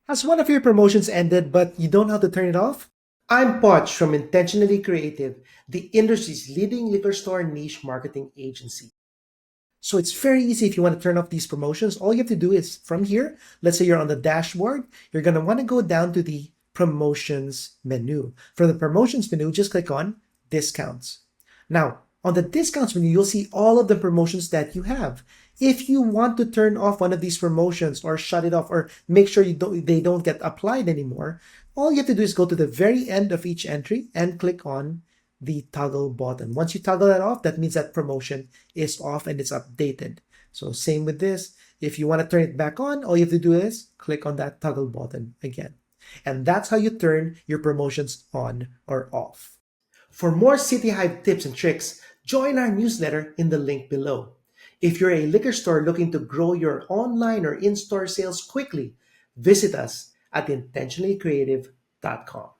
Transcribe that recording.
Has one of your promotions ended but you don't know how to turn it off? I'm Poch from Intentionally Creative, the industry's leading liquor store niche marketing agency. So it's very easy if you want to turn off these promotions. All you have to do is from here, let's say you're on the dashboard, you're going to want to go down to the promotions menu. From the promotions menu, just click on discounts. Now, on the discounts menu, you'll see all of the promotions that you have. If you want to turn off one of these promotions or shut it off or make sure they don't get applied anymore, all you have to do is go to the very end of each entry and click on the toggle button. Once you toggle that off, that means that promotion is off and it's updated. So same with this. If you want to turn it back on, all you have to do is click on that toggle button again. And that's how you turn your promotions on or off. For more City Hive tips and tricks, join our newsletter in the link below. If you're a liquor store looking to grow your online or in-store sales quickly, visit us at intentionallycreative.com.